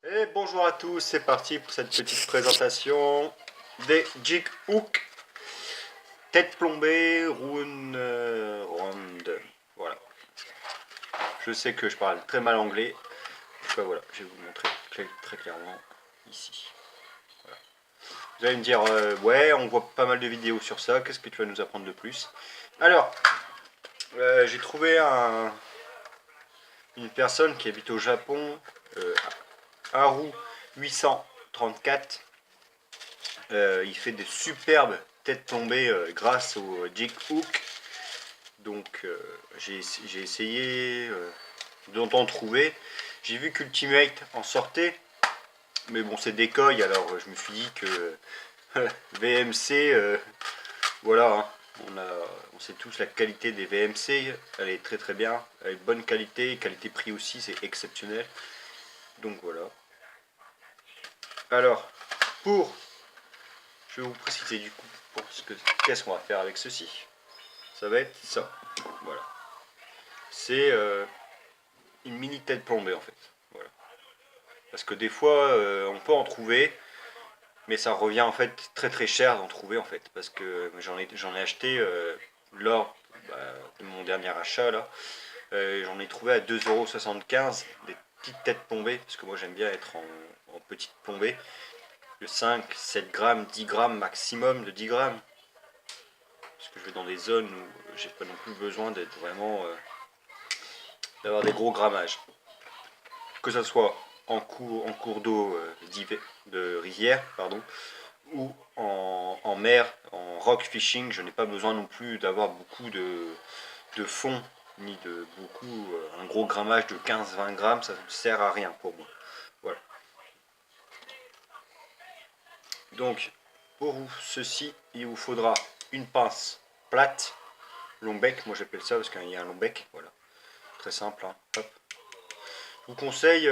Et bonjour à tous, c'est parti pour cette petite présentation des Jig Hook tête plombée round. Voilà. Je sais que je parle très mal anglais. Enfin, voilà, je vais vous le montrer très clairement ici. Voilà. Vous allez me dire, ouais, on voit pas mal de vidéos sur ça, qu'est-ce que tu vas nous apprendre de plus? Alors, j'ai trouvé une personne qui habite au Japon, Haru 834. Il fait des superbes têtes tombées grâce au jig hook. Donc j'ai essayé d'en trouver. J'ai vu qu'Ultimate en sortait. Mais bon, c'est décoil, alors je me suis dit que VMC, voilà, hein, on sait tous la qualité des VMC, elle est très bien, elle est de bonne qualité, qualité-prix aussi, c'est exceptionnel. Donc voilà. Alors, je vais vous préciser du coup, qu'est-ce qu'on va faire avec ceci. Ça va être ça, voilà. C'est une mini tête plombée en fait, voilà. Parce que des fois, on peut en trouver, mais ça revient en fait très cher d'en trouver en fait, parce que j'en ai acheté lors bah, de mon dernier achat là. J'en ai trouvé à 2,75 € des petites têtes plombées, parce que moi j'aime bien être en petite plombée, de 5, 7 grammes, 10 grammes maximum de 10 grammes, parce que je vais dans des zones où j'ai pas non plus besoin d'être vraiment d'avoir des gros grammages. Que ce soit en cours d'eau de rivière, pardon, ou en mer, en rock fishing, je n'ai pas besoin non plus d'avoir beaucoup de fond, ni de beaucoup, un gros grammage de 15-20 grammes, ça ne sert à rien pour moi. Voilà. Donc, pour ceci, il vous faudra une pince plate, long bec, moi j'appelle ça parce qu'il y a un long bec, voilà. Très simple, hein. Hop. Je vous conseille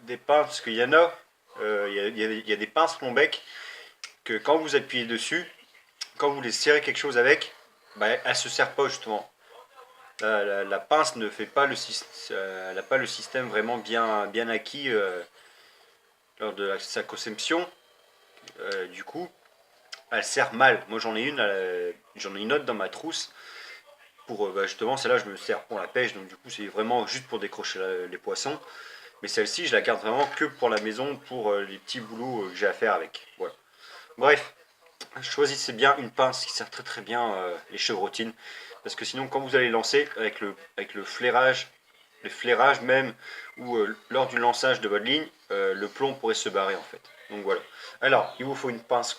des pinces, parce qu'il y en a, il y a des pinces long bec que quand vous appuyez dessus, quand vous voulez serrer quelque chose avec, bah, elle ne se serre pas justement. La pince ne fait pas elle n'a pas le système vraiment bien acquis lors de sa conception. Du coup, elle serre mal. Moi j'en ai une autre dans ma trousse pour bah, justement celle-là je me sers pour la pêche, donc du coup c'est vraiment juste pour décrocher les poissons. Mais celle-ci je la garde vraiment que pour la maison, pour les petits boulots que j'ai à faire avec. Voilà. Bref, choisissez bien une pince qui sert très bien les chevrotines, parce que sinon quand vous allez lancer avec le flairage, les flairages même, ou lors du lançage de votre ligne, le plomb pourrait se barrer en fait. Donc voilà. Alors, il vous faut une pince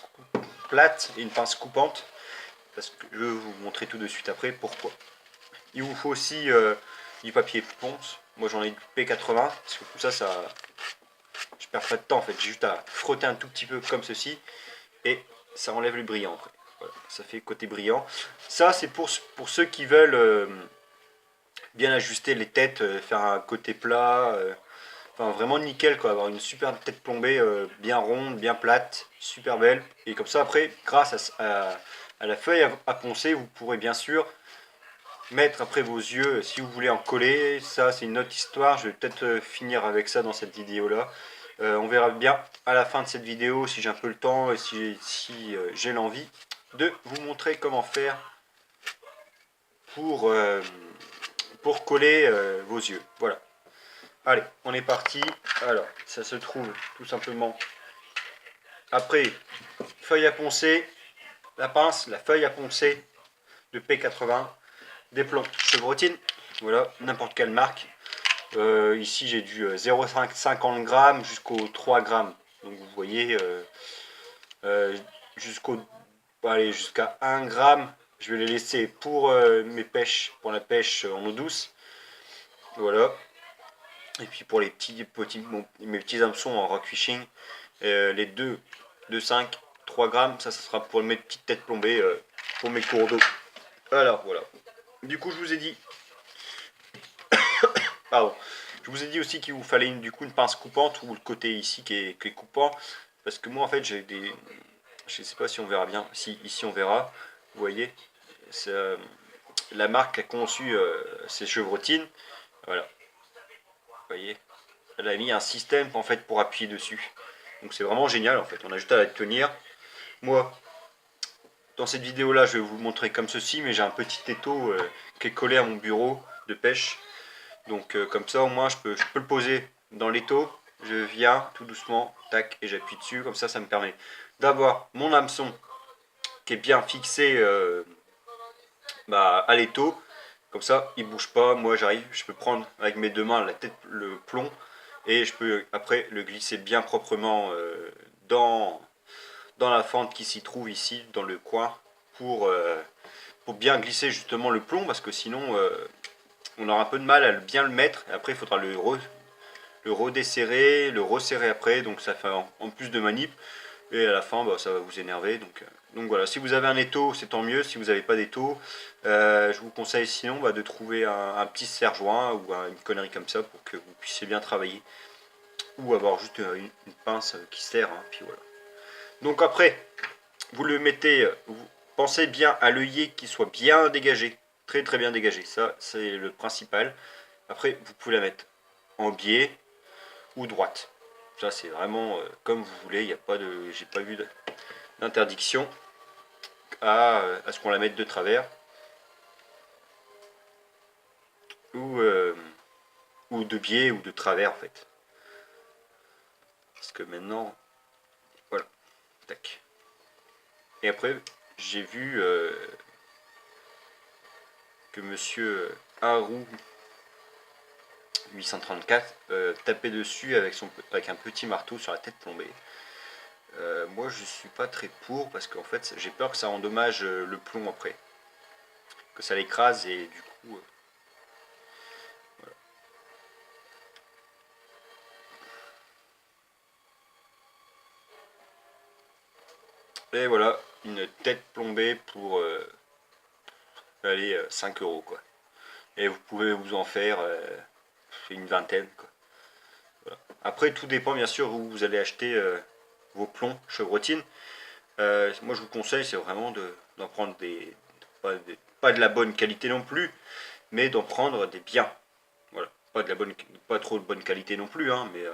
plate et une pince coupante, parce que je vais vous montrer tout de suite après pourquoi. Il vous faut aussi du papier ponce. Moi j'en ai du P80, parce que tout ça, je perds pas de temps en fait. J'ai juste à frotter un tout petit peu comme ceci, et ça enlève le brillant après. Voilà, ça fait côté brillant. Ça c'est pour ceux qui veulent bien ajuster les têtes, faire un côté plat, enfin vraiment nickel quoi, avoir une super tête plombée bien ronde, bien plate, super belle. Et comme ça après, grâce à la feuille à poncer, vous pourrez bien sûr mettre après vos yeux si vous voulez en coller. Ça c'est une autre histoire, je vais peut-être finir avec ça dans cette vidéo là. On verra bien à la fin de cette vidéo si j'ai un peu le temps et si j'ai l'envie de vous montrer comment faire pour, euh, pour coller vos yeux. Voilà. Allez, on est parti. Alors, ça se trouve tout simplement après feuille à poncer, la pince, la feuille à poncer de P80, des plombs chevrotine, voilà, n'importe quelle marque. Ici j'ai du 0,50 g jusqu'au 3 grammes. Donc vous voyez, jusqu'au jusqu'à 1 gramme. Je vais les laisser pour mes pêches, pour la pêche en eau douce. Voilà. Et puis pour mes petits hameçons en rock fishing, les 2 de 5, 3 grammes, ça sera pour mes petites têtes plombées, pour mes cours d'eau. Alors voilà. Du coup, je vous ai dit, pardon, je vous ai dit aussi qu'il vous fallait du coup une pince coupante ou le côté ici qui est coupant, parce que moi en fait j'ai des, je sais pas si on verra bien, si ici on verra, vous voyez, la marque a conçu ces chevrotines, voilà, vous voyez, elle a mis un système en fait pour appuyer dessus. Donc c'est vraiment génial en fait, on a juste à la tenir. Moi, dans cette vidéo là, je vais vous le montrer comme ceci, mais j'ai un petit étau qui est collé à mon bureau de pêche. Donc comme ça au moins je peux le poser dans l'étau, je viens tout doucement, tac, et j'appuie dessus, comme ça me permet d'avoir mon hameçon qui est bien fixé à l'étau, comme ça il bouge pas, moi j'arrive, je peux prendre avec mes deux mains la tête, le plomb, et je peux après le glisser bien proprement dans la fente qui s'y trouve ici, dans le coin, pour bien glisser justement le plomb, parce que sinon on aura un peu de mal à bien le mettre, et après il faudra le redesserrer, le resserrer après, donc ça fait en plus de manip, et à la fin ça va vous énerver, donc voilà, si vous avez un étau c'est tant mieux, si vous n'avez pas d'étau, je vous conseille sinon de trouver un petit serre-joint ou une connerie comme ça pour que vous puissiez bien travailler, ou avoir juste une pince qui sert, hein, puis voilà. Donc après, vous le mettez, vous pensez bien à l'œillet qui soit bien dégagé, très très bien dégagé, ça c'est le principal. Après vous pouvez la mettre en biais ou droite, ça c'est vraiment comme vous voulez, il n'y a pas de, j'ai pas vu d'interdiction à ce qu'on la mette de travers ou de biais ou de travers en fait, parce que maintenant voilà, tac. Et après j'ai vu que monsieur Haru 834 tapait dessus avec un petit marteau sur la tête plombée. Moi je suis pas très pour, parce qu'en fait j'ai peur que ça endommage le plomb après, que ça l'écrase, et du coup voilà. Et voilà, une tête plombée pour aller 5 € quoi. Et vous pouvez vous en faire une vingtaine quoi. Voilà. Après tout dépend bien sûr où vous allez acheter vos plombs chevrotines. Moi je vous conseille c'est vraiment d'en prendre pas de la bonne qualité non plus, mais d'en prendre des biens. Voilà, pas trop de bonne qualité non plus, hein, mais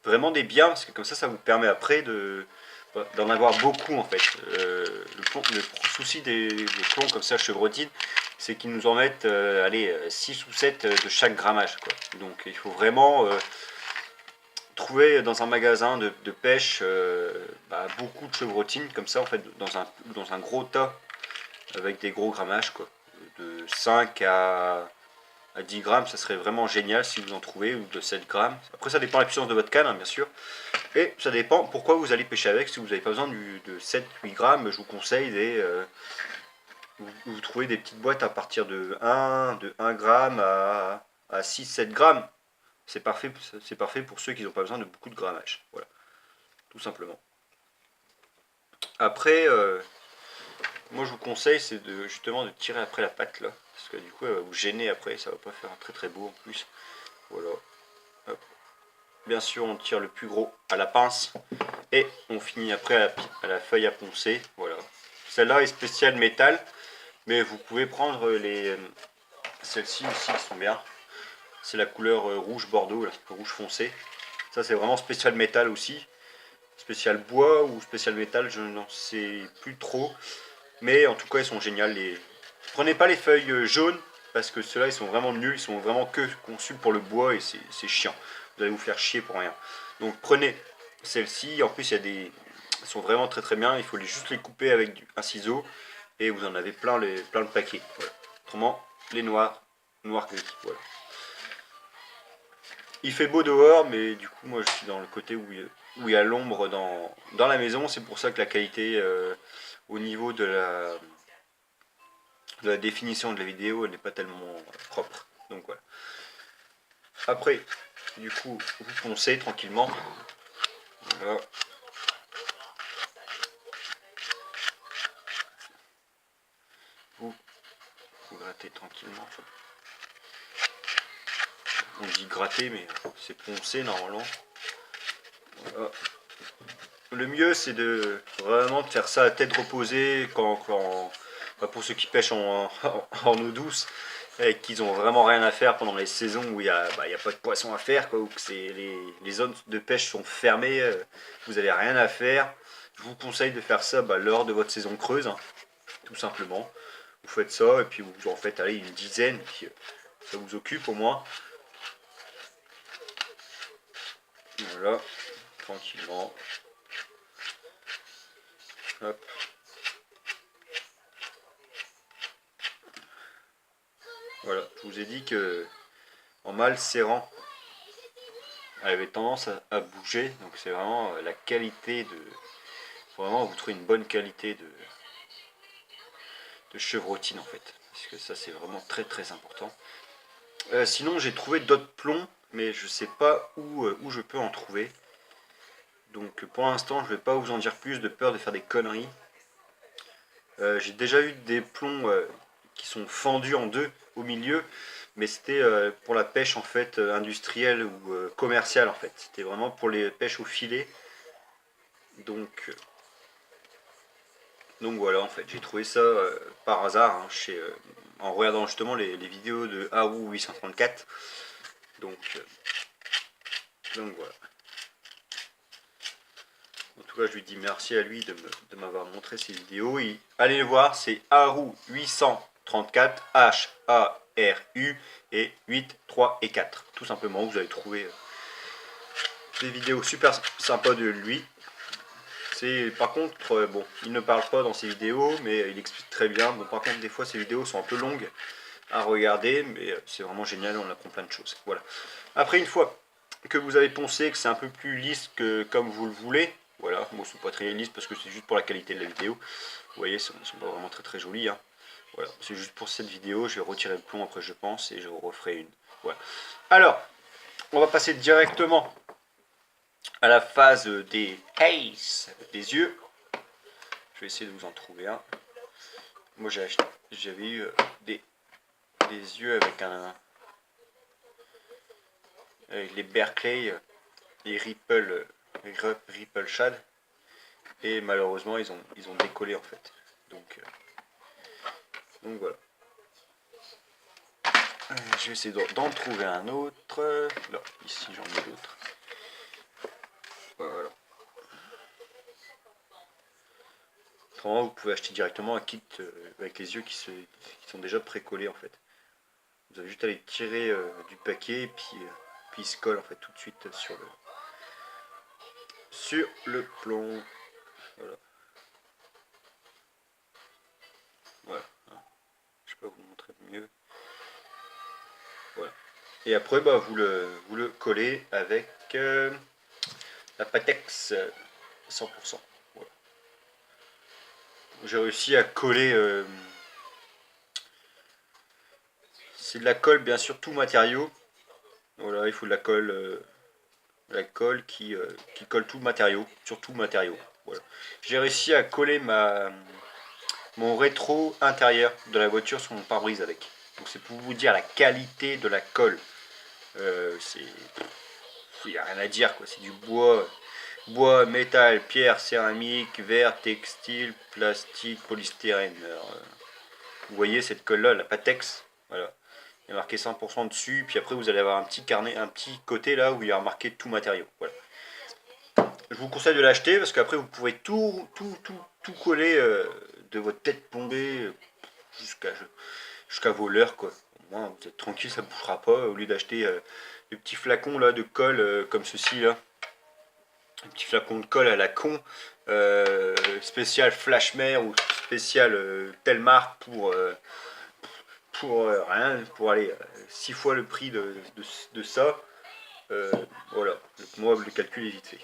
vraiment des biens, parce que comme ça vous permet après d'en avoir beaucoup en fait. Le souci des plombs comme ça chevrotines, c'est qu'ils nous en mettent allez, 6 ou 7 de chaque grammage quoi. Donc il faut vraiment trouver dans un magasin de pêche beaucoup de chevrotines comme ça en fait, dans un gros tas avec des gros grammages quoi, de 5 à 10 grammes, ça serait vraiment génial si vous en trouvez, ou de 7 grammes. Après ça dépend de la puissance de votre canne hein, bien sûr, et ça dépend pourquoi vous allez pêcher avec. Si vous n'avez pas besoin de 7-8 grammes, je vous conseille vous trouvez des petites boîtes à partir de 1 gramme à 6-7 grammes. C'est parfait pour ceux qui n'ont pas besoin de beaucoup de grammage. Voilà, tout simplement. Après, moi je vous conseille c'est justement de tirer après la patte là, parce que du coup elle va vous gêner après, ça va pas faire un très très beau en plus. Voilà. Hop. Bien sûr on tire le plus gros à la pince, et on finit après à la feuille à poncer. Voilà. Celle-là est spéciale métal, mais vous pouvez prendre celles-ci aussi qui sont bien. C'est la couleur rouge bordeaux, là, rouge foncé. Ça c'est vraiment spécial métal aussi. Spécial bois ou spécial métal, je n'en sais plus trop. Mais en tout cas, ils sont géniaux. Prenez pas les feuilles jaunes, parce que ceux-là, ils sont vraiment nuls. Ils sont vraiment que conçus pour le bois, et c'est chiant. Vous allez vous faire chier pour rien. Donc prenez celles-ci. En plus, elles sont vraiment très très bien. Il faut juste les couper avec un ciseau, et vous en avez plein le paquet. Voilà. Autrement, les noirs gris. Voilà. Il fait beau dehors, mais du coup, moi, je suis dans le côté où il y a l'ombre dans la maison. C'est pour ça que la qualité au niveau de la définition de la vidéo, elle n'est pas tellement propre. Donc voilà. Après, du coup, vous poncez tranquillement. Voilà. Vous grattez tranquillement. On dit gratter, mais c'est poncer normalement. Voilà. Le mieux, c'est vraiment de faire ça à tête reposée pour ceux qui pêchent en eau douce. et qu'ils ont vraiment rien à faire pendant les saisons où il y a pas de poisson à faire, quoi, où que les zones de pêche sont fermées, vous avez rien à faire. Je vous conseille de faire ça lors de votre saison creuse, hein, tout simplement. Vous faites ça et puis vous en faites allez, une dizaine, puis ça vous occupe au moins. Voilà, tranquillement. Hop. Voilà, je vous ai dit que en mâle serrant, elle avait tendance à bouger, donc c'est vraiment la qualité de. Faut vraiment vous trouver une bonne qualité de chevrotine en fait, parce que ça c'est vraiment très très important. Sinon j'ai trouvé d'autres plombs, mais je sais pas où je peux en trouver. Donc pour l'instant je vais pas vous en dire plus de peur de faire des conneries. J'ai déjà eu des plombs qui sont fendus en deux au milieu, mais c'était pour la pêche en fait industrielle ou commerciale en fait. C'était vraiment pour les pêches au filet. Donc voilà en fait, j'ai trouvé ça par hasard hein, en regardant justement les vidéos de Haru 834. Donc voilà. En tout cas, je lui dis merci à lui de m'avoir montré ces vidéos. Allez le voir, c'est Haru 834, H-A-R-U et 8, 3 et 4. Tout simplement, vous allez trouver des vidéos super sympas de lui. Par contre, bon, il ne parle pas dans ses vidéos, mais il explique très bien. Bon, par contre, des fois, ses vidéos sont un peu longues à regarder, mais c'est vraiment génial, on apprend plein de choses. Voilà. Après, une fois que vous avez poncé, que c'est un peu plus lisse que comme vous le voulez, voilà, moi c'est pas très lisse parce que c'est juste pour la qualité de la vidéo. Vous voyez, ils sont pas vraiment très très jolis. Hein. Voilà, c'est juste pour cette vidéo, je vais retirer le plomb après je pense et je referai une. Voilà. Alors, on va passer directement à la phase des eyes, des yeux. Je vais essayer de vous en trouver un. Moi j'avais eu des yeux avec les Berkeley, les Ripple Shad, et malheureusement ils ont décollé en fait. Donc voilà. Je vais essayer d'en trouver un autre. Là, ici j'en ai d'autres. Voilà. Autrement, vous pouvez acheter directement un kit avec les yeux qui sont déjà précollés en fait. Vous avez juste à les tirer du paquet et puis il se colle en fait tout de suite sur le plomb. Voilà. Voilà. Je peux vous montrer mieux. Voilà. Et après, vous le collez avec la Patex 100%. Voilà. J'ai réussi à coller. C'est de la colle, bien sûr, tout matériau. Voilà, il faut de la colle qui colle tout le matériau, sur tout le matériau. Voilà. J'ai réussi à coller mon rétro intérieur de la voiture sur mon pare-brise avec. Donc c'est pour vous dire la qualité de la colle. Il n'y a rien à dire quoi, c'est du bois, métal, pierre, céramique, verre, textile, plastique, polystyrène. Vous voyez cette colle là, la Patex, voilà. Il y a marqué 100% dessus, puis après vous allez avoir un petit carnet, un petit côté là où il y a marqué tout matériau. Voilà. Je vous conseille de l'acheter parce qu'après vous pourrez tout coller de votre tête plombée jusqu'à vos leurres quoi. Au moins vous êtes tranquille, ça ne bougera pas au lieu d'acheter des petits flacons là de colle comme ceci là. Un petit flacon de colle à la con, spécial Flashmer ou spécial Telmar pour rien, pour aller 6 fois le prix de ça. Voilà, moi le calcul est vite fait.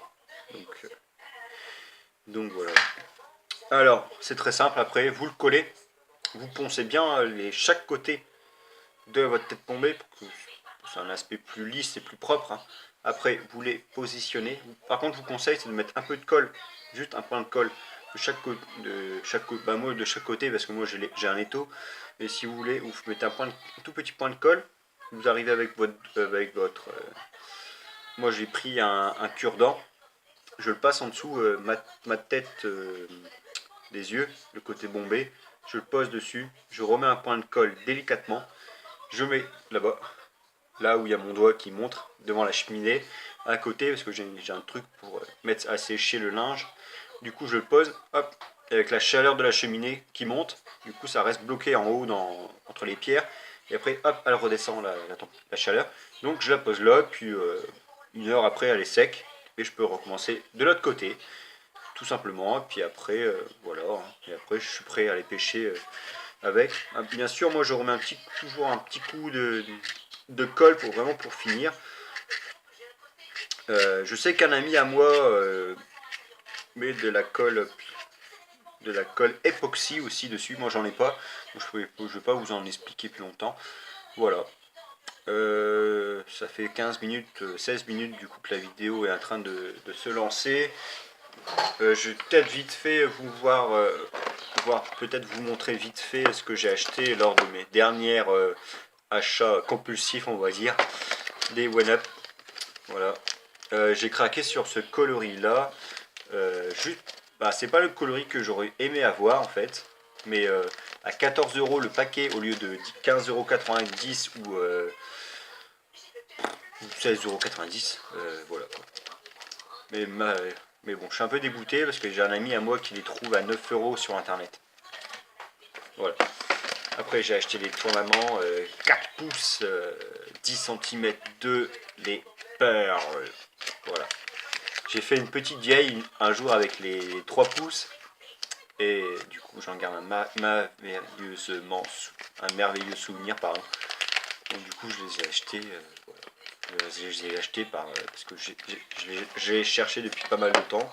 Donc voilà. Alors, c'est très simple après, vous le collez, vous poncez bien chaque côté de votre tête tombée pour que c'est un aspect plus lisse et plus propre. Hein. Après, vous les positionnez. Par contre, je vous conseille c'est de mettre un peu de colle, juste un point de colle de chaque côté parce que moi j'ai un étau. Et si vous voulez, vous mettez un tout petit point de colle. Vous arrivez avec votre moi j'ai pris un cure-dent. Je le passe en dessous ma tête des yeux, le côté bombé. Je le pose dessus. Je remets un point de colle délicatement. je mets là-bas, là où il y a mon doigt qui montre, devant la cheminée, à côté, parce que j'ai un truc pour mettre à sécher le linge. Du coup, je le pose, hop, avec la chaleur de la cheminée qui monte, du coup, ça reste bloqué en haut entre les pierres. Et après, hop, elle redescend la chaleur. Donc, je la pose là, puis une heure après, elle est sec. Et je peux recommencer de l'autre côté, tout simplement. Et puis après, voilà. Et après, je suis prêt à les pêcher avec. Bien sûr, moi, je remets toujours un petit coup de colle pour finir. Je sais qu'un ami à moi met de la colle époxy aussi dessus. Moi, j'en ai pas. Donc, je vais pas vous en expliquer plus longtemps. Voilà. Ça fait 15 minutes, 16 minutes du coup que la vidéo est en train de se lancer. Je vais peut-être vite fait peut-être vous montrer vite fait ce que j'ai acheté lors de mes dernières achats compulsifs, on va dire, des One-Up. Voilà. J'ai craqué sur ce coloris là. C'est pas le coloris que j'aurais aimé avoir en fait, mais à 14 € le paquet au lieu de 15,90 € ou 16,90 €. Voilà quoi. Mais, mais bon, je suis un peu dégoûté parce que j'ai un ami à moi qui les trouve à 9 € sur internet. Voilà. Après, j'ai acheté les tournements 4 pouces, 10 cm de les Pearl. Voilà. J'ai fait une petite vieille un jour avec les 3 pouces. Et du coup, j'en garde un merveilleux souvenir. Pardon. Donc, du coup, je les ai achetés. Voilà. Je les ai achetés parce que j'ai cherché depuis pas mal de temps.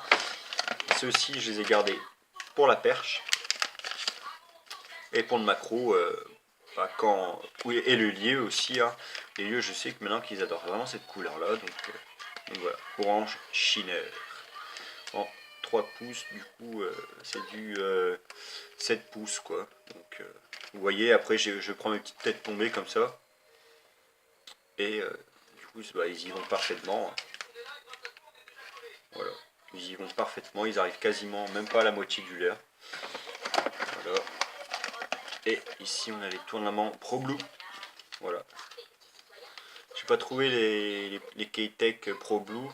Ceux-ci, je les ai gardés pour la perche. Et pour le macro, oui, et le lieu aussi. Hein. Les lieux, je sais que maintenant qu'ils adorent vraiment cette couleur-là. Donc voilà, orange Shiner. En 3 pouces, du coup, c'est du 7 pouces, quoi. Donc, vous voyez, après, je prends mes petites têtes tombées comme ça. Et du coup, ils y vont parfaitement. Voilà. Ils y vont parfaitement. Ils arrivent quasiment, même pas à la moitié du leurre. Voilà. Et ici, on a les tournements Pro Blue. Voilà. J'ai pas trouvé les K-Tech Pro Blue.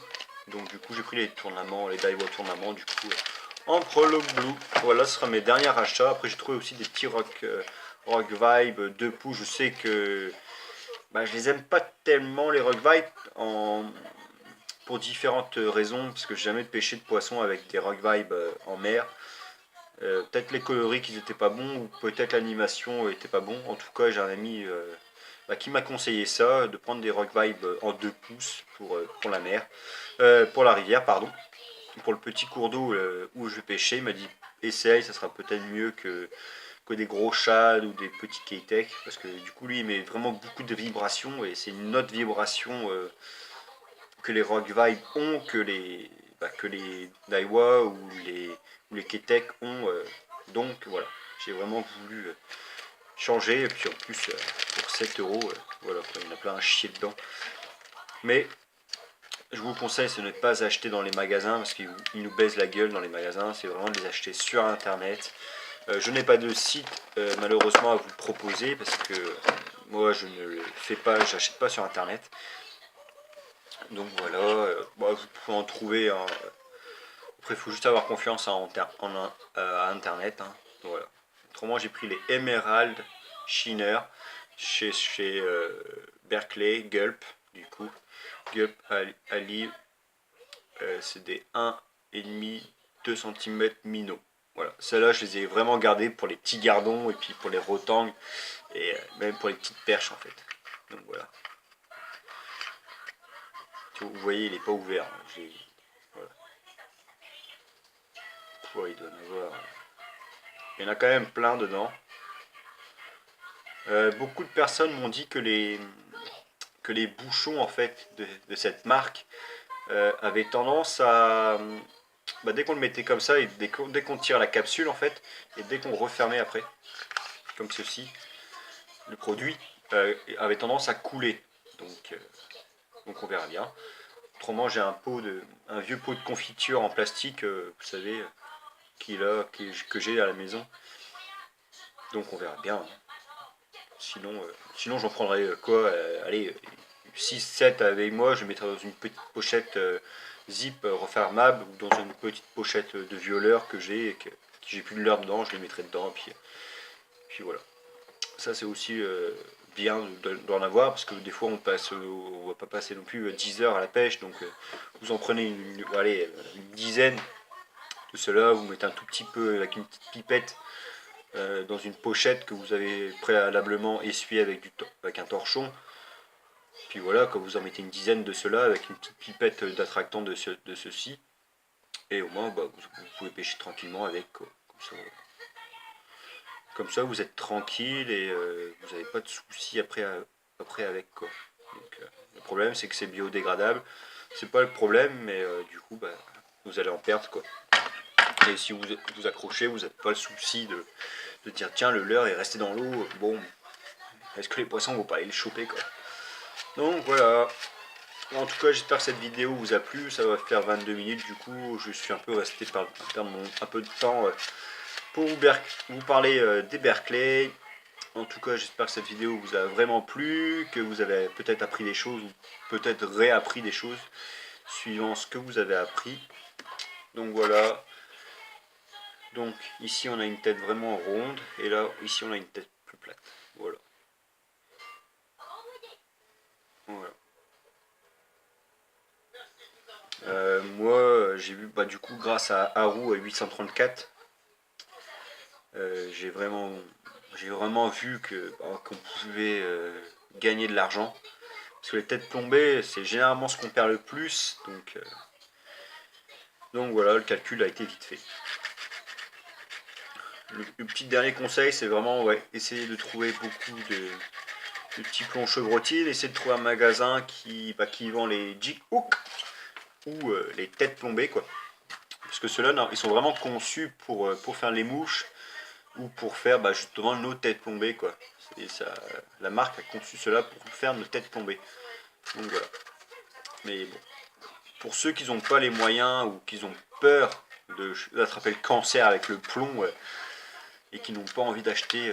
Donc du coup j'ai pris les tournements, les Daiwa tournements du coup en Pro Blue. Voilà, ce sera mes derniers achats. Après j'ai trouvé aussi des petits Rock Vibe 2 pouces. Je sais que je les aime pas tellement les Rock Vibe pour différentes raisons. Parce que j'ai jamais pêché de poisson avec des Rock Vibe en mer. Peut-être les coloris qu'ils étaient pas bons ou peut-être l'animation était pas bon. En tout cas j'ai un ami qui m'a conseillé ça, de prendre des Rock Vibe en 2 pouces pour la mer, pour la rivière, pardon, pour le petit cours d'eau où je vais pêcher. Il m'a dit essaye, ça sera peut-être mieux que des gros shad ou des petits K-Tech, parce que du coup lui il met vraiment beaucoup de vibrations et c'est une autre vibration que les Rock Vibe ont, que les Daiwa ou les K-Tech ont. Donc voilà, j'ai vraiment voulu changer, et puis en plus pour 7 €, voilà, il y en a plein à chier dedans. Mais je vous conseille de ne pas acheter dans les magasins parce qu'ils nous baisent la gueule dans les magasins, c'est vraiment de les acheter sur internet. Je n'ai pas de site malheureusement à vous proposer parce que moi je ne le fais pas, j'achète pas sur internet. Donc voilà, vous pouvez en trouver. Hein. Après il faut juste avoir confiance à internet. Hein. Voilà. Autrement j'ai pris les Emerald Shiner chez Berkeley, Gulp, du coup. Gulp Ali, c'est des 1,5 2 cm minnows. Voilà, celles-là je les ai vraiment gardées pour les petits gardons et puis pour les rotangles et même pour les petites perches en fait. Donc voilà. Vous voyez, il n'est pas ouvert. Hein. Voilà. Il doit en avoir. Il y en a quand même plein dedans. Beaucoup de personnes m'ont dit que les bouchons en fait de cette marque avaient tendance à dès qu'on le mettait comme ça et dès qu'on tire la capsule en fait et dès qu'on refermait après comme ceci, le produit avait tendance à couler. Donc on verra bien. Autrement j'ai un vieux pot de confiture en plastique, vous savez, que j'ai à la maison. Donc on verra bien. Sinon j'en prendrais quoi, allez, 6-7 avec moi, je mettrais dans une petite pochette zip refermable ou dans une petite pochette de violeur que j'ai plus de leurre dedans, je les mettrai dedans, puis voilà. Ça c'est aussi bien d'en avoir, parce que des fois on va pas passer non plus 10 heures à la pêche, donc vous en prenez une dizaine de ceux-là, vous mettez un tout petit peu avec une petite pipette dans une pochette que vous avez préalablement essuyée avec un torchon. Puis voilà, quand vous en mettez une dizaine de ceux-là avec une petite pipette d'attractant de ceux-ci, et au moins vous pouvez pêcher tranquillement avec, quoi. Comme ça vous êtes tranquille et vous n'avez pas de soucis après avec, quoi. Donc, le problème c'est que c'est biodégradable, c'est pas le problème, mais du coup vous allez en perdre, quoi. Et si vous accrochez, vous n'avez pas le souci de dire tiens, le leurre est resté dans l'eau, bon, est-ce que les poissons vont pas aller le choper, quoi. Donc voilà. En tout cas, j'espère que cette vidéo vous a plu. Ça va faire 22 minutes, du coup je suis un peu resté perdre un peu de temps pour vous parler des Berkley. En tout cas, j'espère que cette vidéo vous a vraiment plu, que vous avez peut-être appris des choses ou peut-être réappris des choses suivant ce que vous avez appris. Donc voilà. Donc ici on a une tête vraiment ronde et là ici on a une tête plus plate. Voilà. Voilà. Moi j'ai vu du coup grâce à Haru 834 j'ai vraiment vu qu'on pouvait gagner de l'argent, parce que les têtes plombées c'est généralement ce qu'on perd le plus, donc voilà, le calcul a été vite fait. Le petit dernier conseil, c'est vraiment essayer de trouver beaucoup de petits plombs chevrotines, essayer de trouver un magasin qui vend les jig hooks ou les têtes plombées, quoi. Parce que ceux-là, ils sont vraiment conçus pour faire les mouches ou pour faire justement nos têtes plombées, quoi. La marque a conçu cela pour faire nos têtes plombées. Donc voilà. Mais bon, pour ceux qui n'ont pas les moyens ou qui ont peur d'attraper le cancer avec le plomb et qui n'ont pas envie d'acheter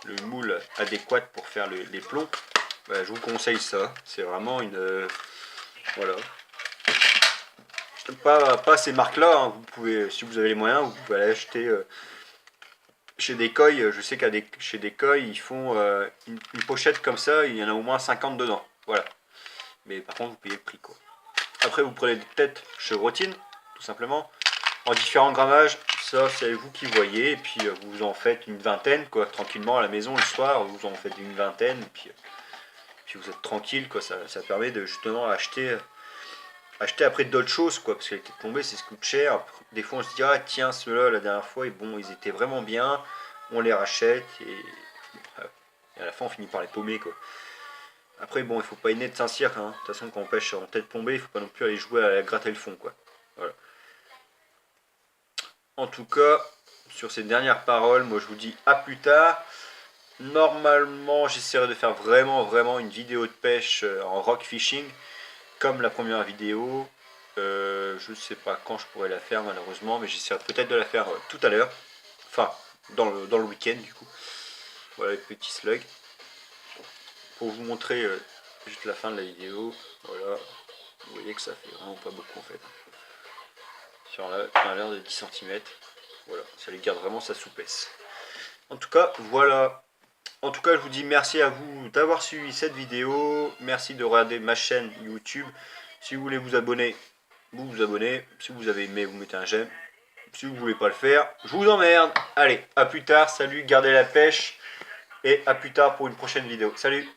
le moule adéquat pour faire les plombs, je vous conseille ça. C'est vraiment une... voilà. Pas ces marques-là, hein. Vous pouvez, si vous avez les moyens, vous pouvez aller acheter chez Decoy. Je sais chez Decoy, ils font une pochette comme ça, il y en a au moins 50 dedans. Voilà. Mais par contre, vous payez le prix, quoi. Après, vous prenez des têtes chevrotines, tout simplement, en différents grammages. Ça, c'est vous qui voyez. Et puis, vous en faites une vingtaine, quoi, tranquillement à la maison le soir. Vous en faites une vingtaine. Et puis vous êtes tranquille, quoi. Ça permet de justement acheter après d'autres choses, quoi, parce que les têtes plombées c'est ce qui coûte cher. Des fois on se dit ah tiens ceux-là la dernière fois ils étaient vraiment bien, on les rachète et à la fin on finit par les paumer, quoi. Après bon, il faut pas être de Saint-Cyr, hein. De toute façon quand on pêche en tête plombée il faut pas non plus aller jouer à gratter le fond, quoi. Voilà. En tout cas, sur ces dernières paroles, moi je vous dis à plus tard. Normalement j'essaierai de faire vraiment une vidéo de pêche en rock fishing comme la première vidéo. Je sais pas quand je pourrais la faire malheureusement, mais j'essaierai peut-être de la faire tout à l'heure, enfin dans le week-end du coup. Voilà les petits slugs pour vous montrer juste la fin de la vidéo. Voilà, vous voyez que ça fait vraiment pas beaucoup en fait, sur un leurre de 10 cm. Voilà, ça lui garde vraiment sa souplesse. En tout cas voilà. En tout cas, je vous dis merci à vous d'avoir suivi cette vidéo. Merci de regarder ma chaîne YouTube. Si vous voulez vous abonner, vous vous abonnez. Si vous avez aimé, vous mettez un j'aime. Si vous ne voulez pas le faire, je vous emmerde. Allez, à plus tard. Salut, gardez la pêche. Et à plus tard pour une prochaine vidéo. Salut!